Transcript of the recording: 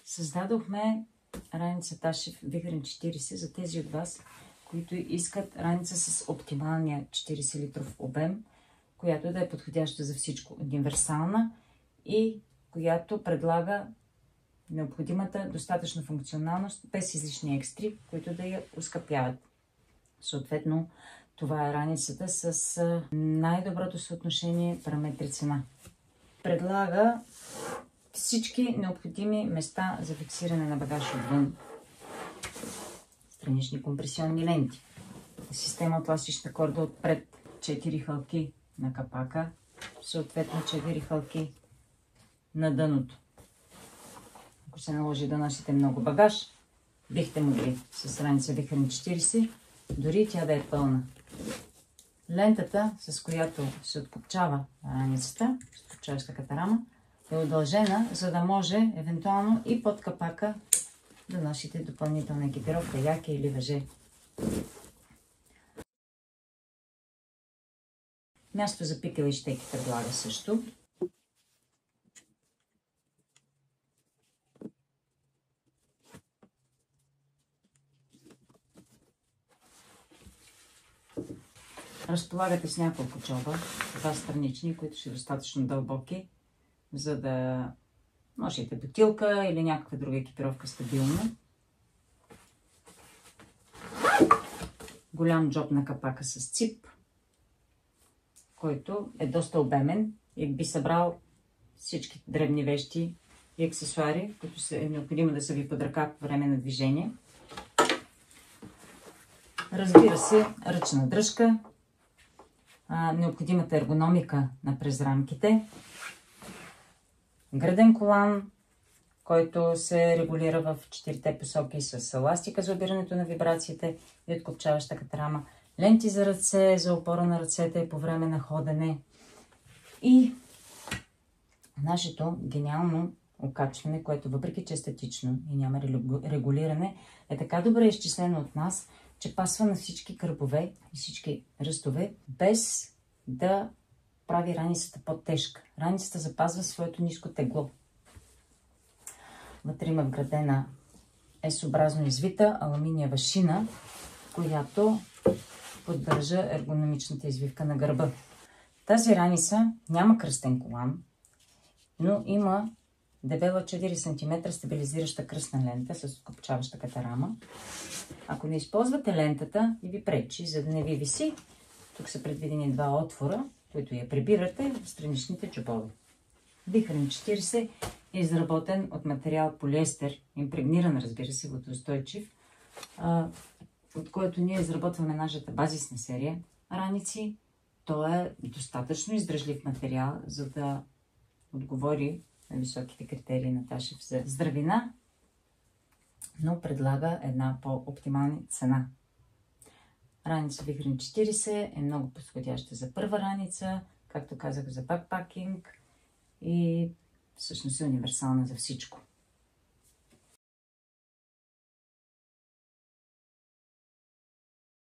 Създадохме раница Ташев Вихрен 40 за тези от вас, които искат раница с оптималния 40 литров обем, която да е подходяща за всичко, универсална и която предлага необходимата достатъчна функционалност без излишни екстри, които да я оскъпяват. Съответно, това е раницата с най-доброто съотношение параметри-цена. Предлага всички необходими места за фиксиране на багаж отвън. Странични компресионни ленти. Система от ластична корда отпред. 4 хълки на капака. Съответно 4 хълки на дъното. Ако се наложи да носите много багаж, бихте могли с раница Вихрен 40, дори тя да е пълна. Лентата, с която се откопчава раницата, откопчаващата рама, е удължена, за да може евентуално и под капака да носите допълнителна екипировка, яки или въже. Място за пикела и щеки предлага също. Разполагате с няколко чоба, два странични, които са достатъчно дълбоки, за да носите бутилка или някаква друга екипировка стабилно. Голям джоб на капака с цип, който е доста обемен и би събрал всички дребни вещи и аксесуари, които е необходимо да са ви под ръка по време на движение. Разбира се, ръчна дръжка, необходимата ергономика на презрамките, граден колан, който се регулира в 4 посоки с еластика за обирането на вибрациите и откопчаваща катрама, ленти за ръце, за опора на ръцете по време на ходене и нашето гениално окачване, което въпреки че е статично и няма регулиране, е така добре изчислено от нас, че пасва на всички кръпове и всички ръстове, без да прави раницата по-тежка. Раницата запазва своето ниско тегло. Вътре има вградена S-образно извита алуминиева шина, която поддържа ергономичната извивка на гърба. Тази раница няма кръстен колан, но има дебела 4 см стабилизираща кръстна лента с откопчаваща катарама. Ако не използвате лентата и ви пречи, за да не ви виси, тук са предвидени два отвора, които я прибирате в страничните джобове. Вихрен 40 е изработен от материал полиестер, импрегниран, разбира се, водоустойчив, от който ние изработваме нашата базисна серия раници. Той е достатъчно издръжлив материал, за да отговори на високите критерии на Ташев за здравина, но предлага една по-оптимална цена. Раница Вихрен 40 е много подходяща за първа раница, както казах, за бакпакинг и всъщност е универсална за всичко.